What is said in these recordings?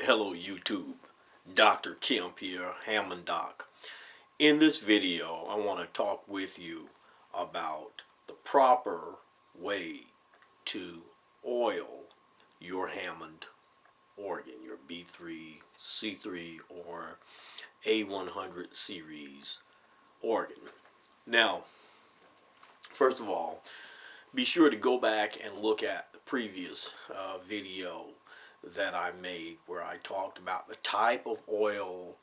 Hello YouTube, Dr. Kemp here, Hammond Doc. In this video, I want to talk with you about the proper way to oil your Hammond organ, your B3, C3, or A100 series organ. Now, first of all, be sure to go back and look at the previous video that I made where I talked about the type of oil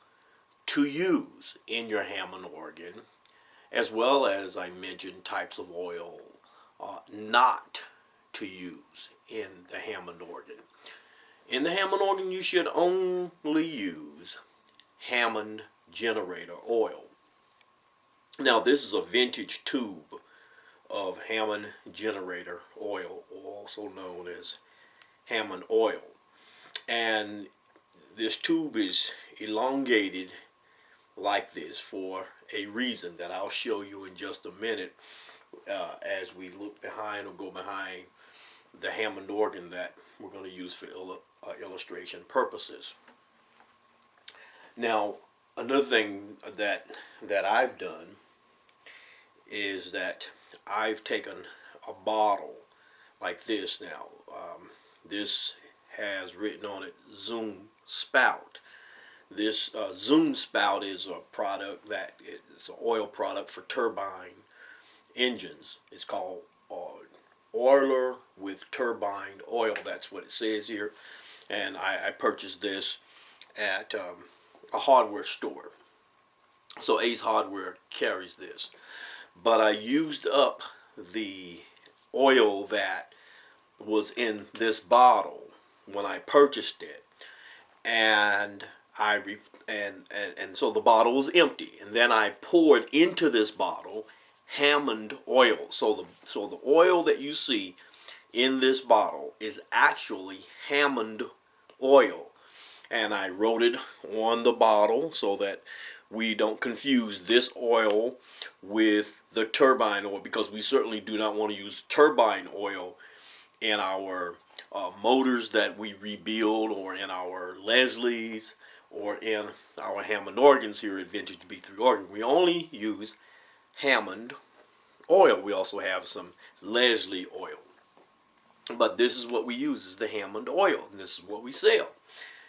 to use in your Hammond organ, as well as I mentioned types of oil not to use in the Hammond organ. In the Hammond organ, you should only use Hammond Generator Oil. Now, this is a vintage tube of Hammond Generator Oil, also known as Hammond Oil. And this tube is elongated like this for a reason that I'll show you in just a minute as we look behind or go behind the Hammond organ that we're going to use for illustration purposes. Now, another thing that I've done is that I've taken a bottle like this. Now, this has written on it Zoom Spout. This Zoom Spout is a product that it's an oil product for turbine engines. It's called oiler with turbine oil. That's what it says here. And I purchased this at a hardware store. So Ace Hardware carries this. But I used up the oil that was in this bottle when I purchased it, and so the bottle was empty, and then I poured into this bottle Hammond oil. So the oil that you see in this bottle is actually Hammond oil, and I wrote it on the bottle so that we don't confuse this oil with the turbine oil, because we certainly do not want to use turbine oil in our motors that we rebuild, or in our Leslie's, or in our Hammond organs here at Vintage B3 Organ. We only use Hammond oil. We also have some Leslie oil, but this is what we use, is the Hammond oil, and this is what we sell,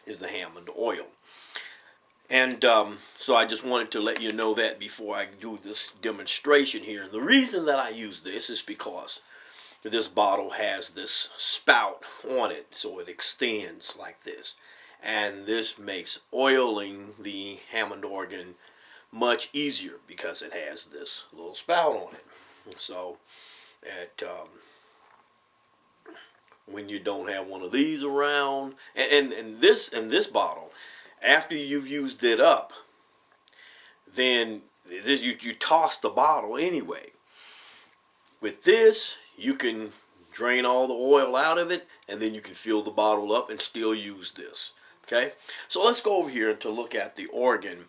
is the Hammond oil. And so I just wanted to let you know that before I do this demonstration here. And the reason that I use this is because this bottle has this spout on it, so it extends like this, and this makes oiling the Hammond organ much easier because it has this little spout on it. So when you don't have one of these around, and this bottle, after you've used it up, then you toss the bottle anyway. With this, you can drain all the oil out of it, and then you can fill the bottle up and still use this. Okay, so let's go over here to look at the organ,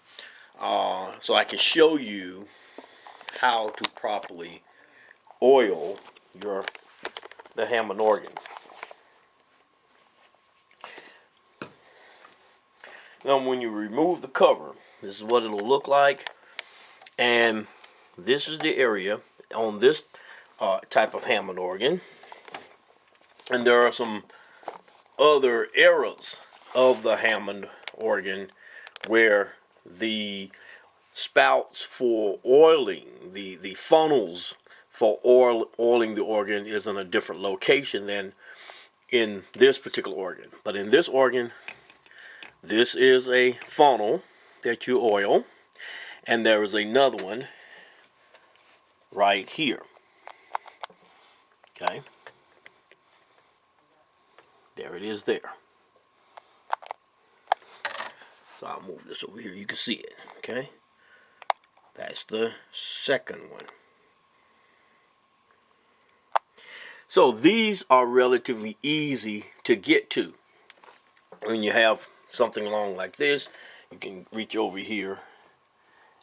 so I can show you how to properly oil the Hammond organ. Now, when you remove the cover, this is what it'll look like, and this is the area on this type of Hammond organ, and there are some other eras of the Hammond organ where the spouts for oiling, the funnels for oiling the organ is in a different location than in this particular organ. But in this organ, this is a funnel that you oil, and there is another one right here. Okay, there it is there. So I'll move this over here, you can see it. Okay, that's the second one. So these are relatively easy to get to. When you have something long like this, you can reach over here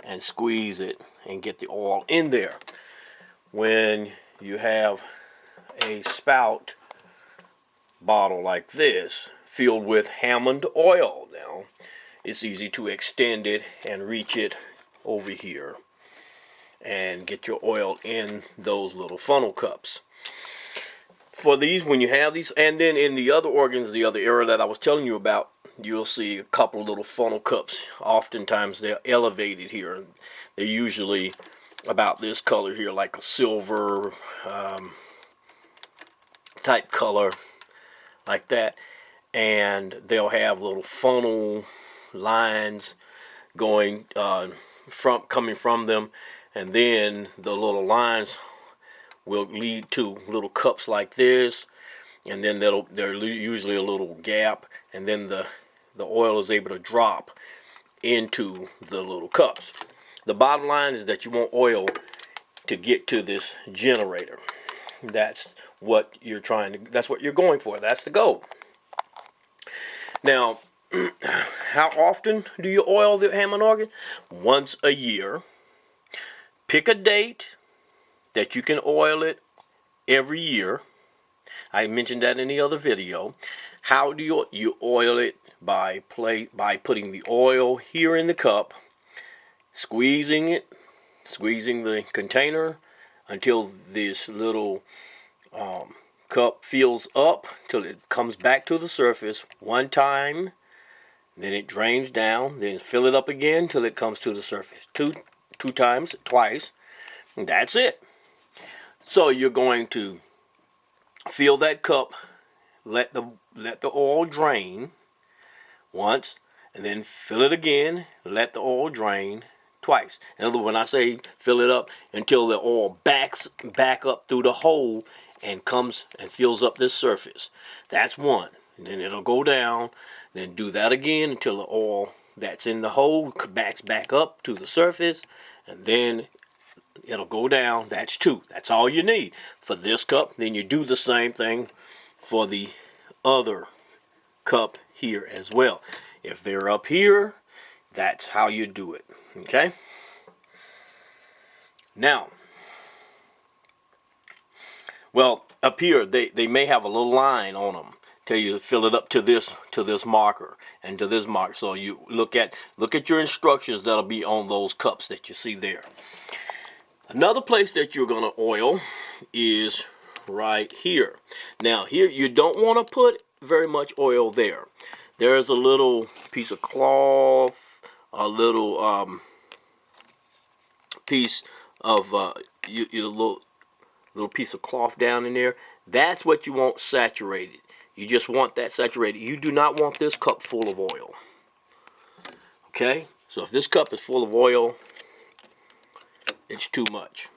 and squeeze it and get the oil in there. When you have a spout bottle like this filled with Hammond oil. Now it's easy to extend it and reach it over here and get your oil in those little funnel cups. For these, when you have these, and then in the other organs, the other area that I was telling you about, you'll see a couple of little funnel cups. Oftentimes they're elevated here. They're usually about this color here, like a silver type color, like that. And they'll have little funnel lines going coming from them, and then the little lines will lead to little cups like this, and then there's usually a little gap, and then the oil is able to drop into the little cups. The bottom line is that you want oil to get to this generator. That's what you're that's what you're going for. That's the goal. Now, how often do you oil the Hammond organ? Once a year. Pick a date that you can oil it every year. I mentioned that in the other video. How do you oil it? By putting the oil here in the cup, squeezing the container until this little cup fills up, till it comes back to the surface one time. Then it drains down. Then fill it up again till it comes to the surface. Twice. And that's it. So you're going to fill that cup, let the oil drain once, and then fill it again, let the oil drain twice. In other words, when I say fill it up until the oil backs back up through the hole and comes and fills up this surface. That's one. And then it'll go down. Then do that again until the oil that's in the hole backs back up to the surface, and then it'll go down. That's two. That's all you need for this cup. Then you do the same thing for the other cup here as well. If they're up here, that's how you do it. Okay? Now, well, up here they may have a little line on them. Tell you to fill it up to this marker and to this mark. So you look at your instructions that'll be on those cups that you see there. Another place that you're going to oil is right here. Now here you don't want to put very much oil there. There's a little piece of cloth, a little piece of your little piece of cloth down in there. That's what you want saturated. You just want that saturated. You do not want this cup full of oil. Okay? So if this cup is full of oil, it's too much.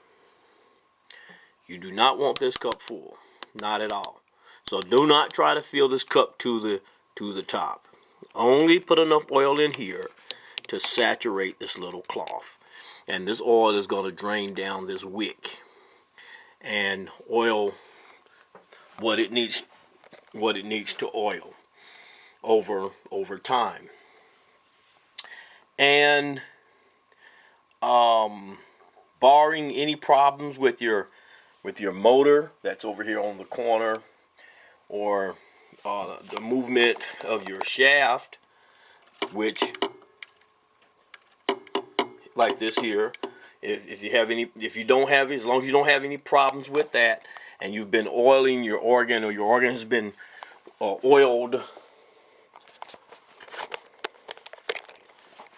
You do not want this cup full. Not at all. So do not try to fill this cup to the top. Only put enough oil in here to saturate this little cloth. And this oil is going to drain down this wick and oil what it needs to oil over time. And barring any problems with your motor that's over here on the corner, or the movement of your shaft, which like this here, if you don't have, as long as you don't have any problems with that, and you've been oiling your organ, or your organ has been oiled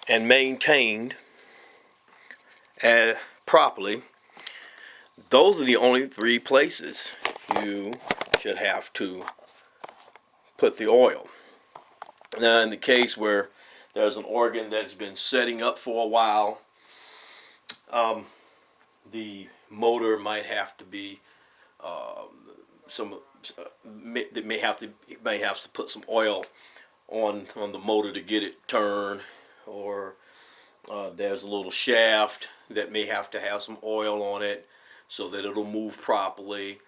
and maintained properly, those are the only three places you should have to put the oil. Now, in the case where there's an organ that's been setting up for a while, the motor might have to be they may have to put some oil on the motor to get it turned, or there's a little shaft that may have to have some oil on it so that it'll move properly,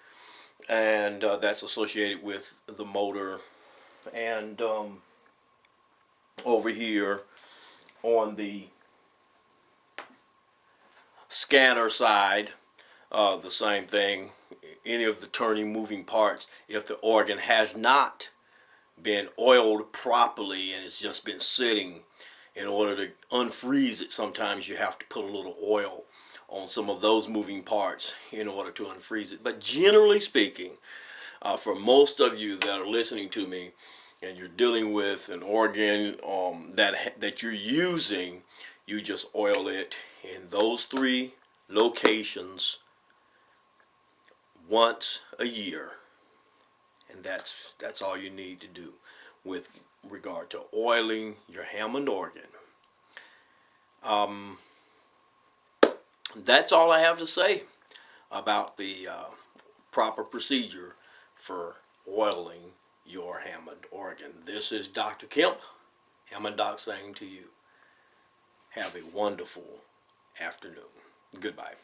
and that's associated with the motor. And over here on the scanner side, the same thing. Any of the turning, moving parts, if the organ has not been oiled properly and it's just been sitting. In order to unfreeze it, sometimes you have to put a little oil on some of those moving parts in order to unfreeze it. But generally speaking, for most of you that are listening to me and you're dealing with an organ that you're using, you just oil it in those 3 locations once a year, and that's all you need to do with regard to oiling your Hammond organ. That's all I have to say about the proper procedure for oiling your Hammond organ. This is Dr. Kemp, Hammond Doc, saying to you, have a wonderful afternoon. Goodbye.